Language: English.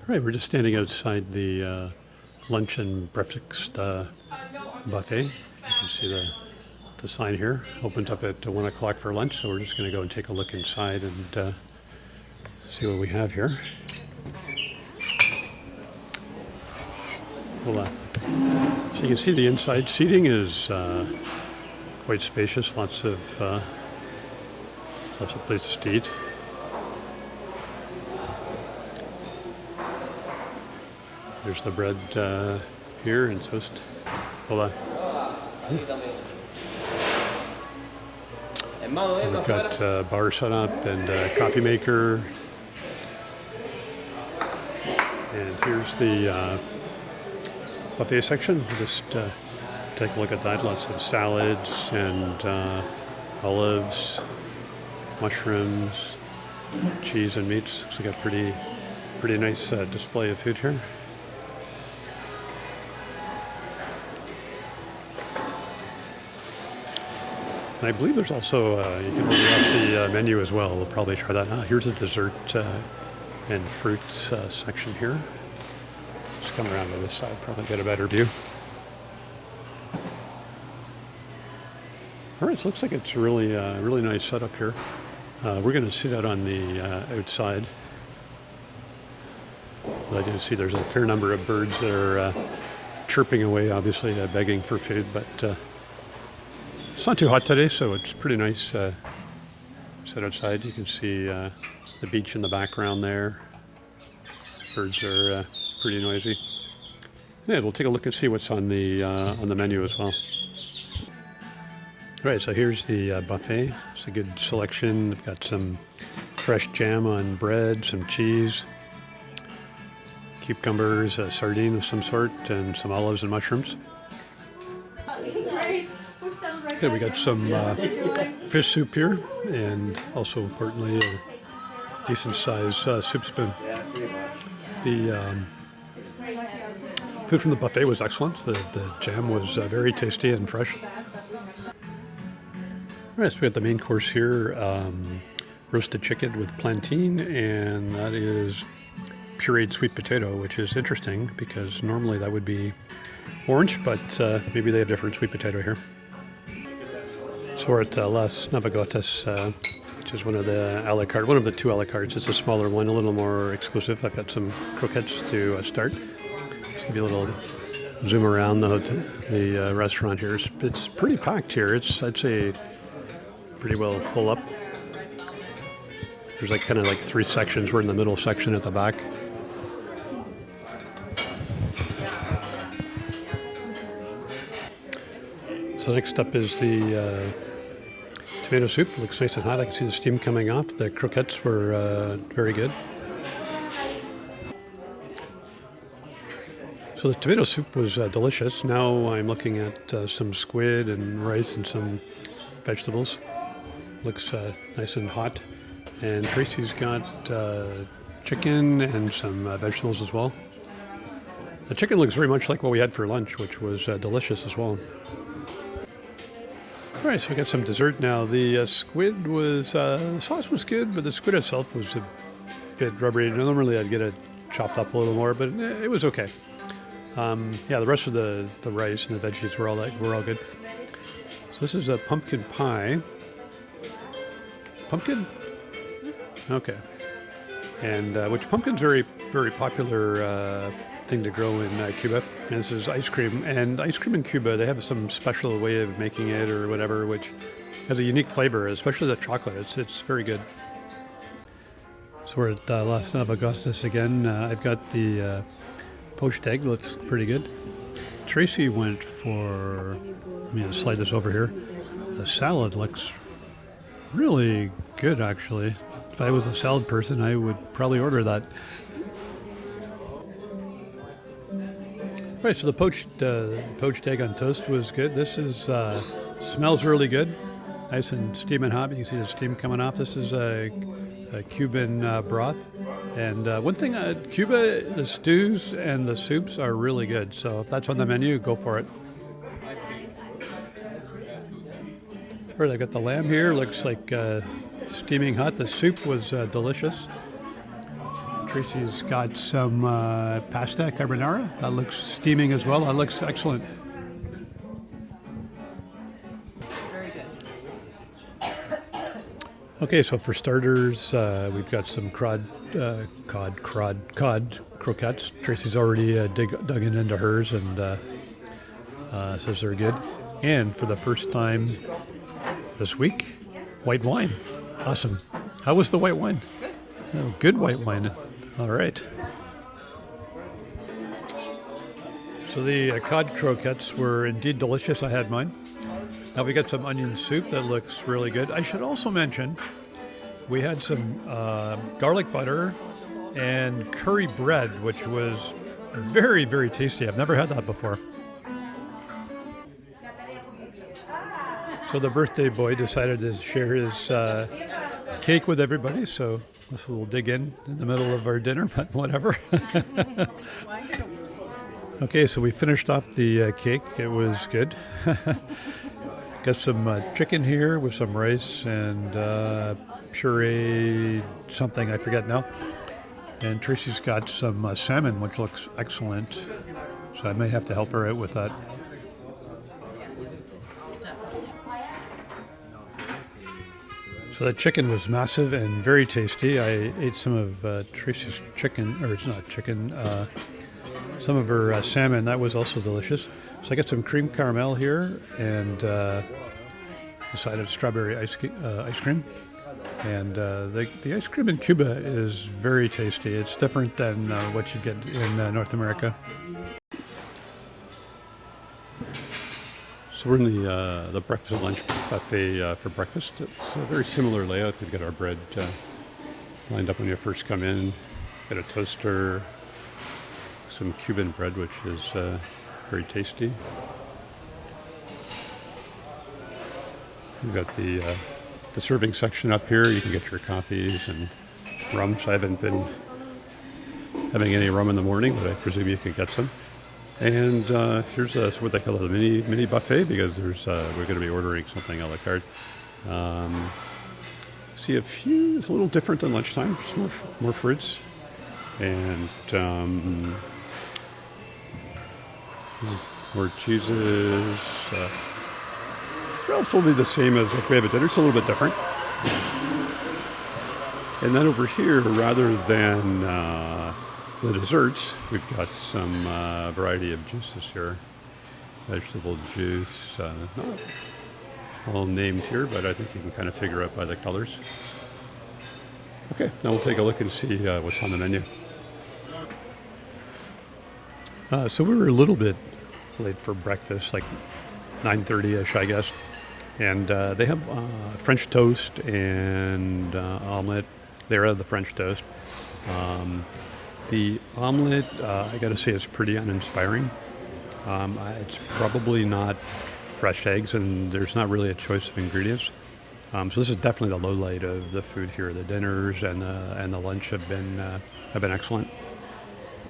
All right, we're just standing outside the lunch and breakfast buffet. You can see the sign here. Opens up at 1 o'clock for lunch, so we're just going to go and take a look inside and see what we have here. Well, so you can see the inside. Seating is quite spacious. Lots of places to eat. There's the bread here and toast. Hola. And we've got bar set up and coffee maker. And here's the buffet section. Just take a look at that. Lots of salads and olives, mushrooms, cheese and meats. Looks like a pretty nice display of food here. And I believe there's also, you can order off the menu as well. We'll probably try that. Here's the dessert and fruits section here. Just come around to this side, probably get a better view. All right, so it looks like it's really nice setup here. We're going to sit out on the outside. I do see there's a fair number of birds that are chirping away, obviously begging for food, but it's not too hot today, so it's pretty nice sit outside. You can see the beach in the background there. Birds are pretty noisy. Yeah, we'll take a look and see what's on the menu as well. All right, so here's the buffet. It's a good selection. They've got some fresh jam on bread, some cheese, cucumbers, a sardine of some sort, and some olives and mushrooms. Okay, we got some fish soup here, and also importantly, a decent size soup spoon. The food from the buffet was excellent. The jam was very tasty and fresh. All right, so we got the main course here, roasted chicken with plantain, and that is pureed sweet potato, which is interesting because normally that would be orange, but maybe they have different sweet potato here. So we're at Los Navegantes, which is one of the a la carte, one of the two a la cartes. It's a smaller one, a little more exclusive. I've got some croquettes to start. Just give you a little zoom around the restaurant here. It's pretty packed here. I'd say pretty well full up. There's kind of three sections. We're in the middle section at the back. So next up is the tomato soup. It looks nice and hot. I can see the steam coming off. The croquettes were very good. So the tomato soup was delicious. Now I'm looking at some squid and rice and some vegetables. Looks nice and hot. And Tracy's got chicken and some vegetables as well. The chicken looks very much like what we had for lunch, which was delicious as well. All right, so we got some dessert now. The squid was, the sauce was good, but the squid itself was a bit rubbery. Normally I'd get it chopped up a little more, but it was okay. Yeah, the rest of the rice and the veggies were all good. So this is a pumpkin pie. Pumpkin? Okay. And which pumpkin's very, very popular thing to grow in Cuba. And this is ice cream. And ice cream in Cuba, they have some special way of making it or whatever, which has a unique flavor, especially the chocolate. It's very good. So we're at Los Navegantes again. I've got the poached egg. Looks pretty good. Tracy went for, let me slide this over here. The salad looks really good, actually. If I was a salad person, I would probably order that. Right, so the poached egg on toast was good. This is smells really good, nice and steaming hot. You can see the steam coming off. This is a Cuban broth, and one thing, Cuba, the stews and the soups are really good. So if that's on the menu, go for it. Right, I got the lamb here. Looks like steaming hot. The soup was delicious. Tracy's got some pasta carbonara. That looks steaming as well. That looks excellent. Okay, so for starters, we've got some cod croquettes. Tracy's already dug into hers and says they're good. And for the first time this week, white wine. Awesome. How was the white wine? Oh, good white wine. All right. So the cod croquettes were indeed delicious. I had mine. Now we got some onion soup that looks really good. I should also mention we had some garlic butter and curry bread, which was very, very tasty. I've never had that before. So the birthday boy decided to share his cake with everybody, so we'll dig in the middle of our dinner, but whatever. Okay, so we finished off the cake. It was good. Got some chicken here with some rice and puree something, I forget now. And Tracy's got some salmon, which looks excellent. So I may have to help her out with that. So the chicken was massive and very tasty. I ate some of Tracy's chicken, or it's not chicken, some of her salmon. That was also delicious. So I got some cream caramel here and a side of strawberry ice cream. And the ice cream in Cuba is very tasty. It's different than what you get in North America. So we're in the breakfast and lunch buffet for breakfast. It's a very similar layout. We've got our bread lined up when you first come in. Got a toaster, some Cuban bread, which is very tasty. We've got the serving section up here. You can get your coffees and rums. I haven't been having any rum in the morning, but I presume you can get some. And here's what they call a mini buffet, because we're going to be ordering something a la carte. See it's a little different than lunchtime. Just more fruits and more cheeses. Relatively the same as what we have at dinner. It's a little bit different. And then over here, rather than the desserts, we've got some variety of juices here. Vegetable juice, not all named here, but I think you can kind of figure out by the colors. Okay, now we'll take a look and see what's on the menu. So we were a little bit late for breakfast, like 9:30ish, I guess. And they have French toast and omelet. They're the French toast. The omelet, I got to say, is pretty uninspiring. It's probably not fresh eggs, and there's not really a choice of ingredients. So this is definitely the low light of the food here. The dinners and the lunch have been excellent.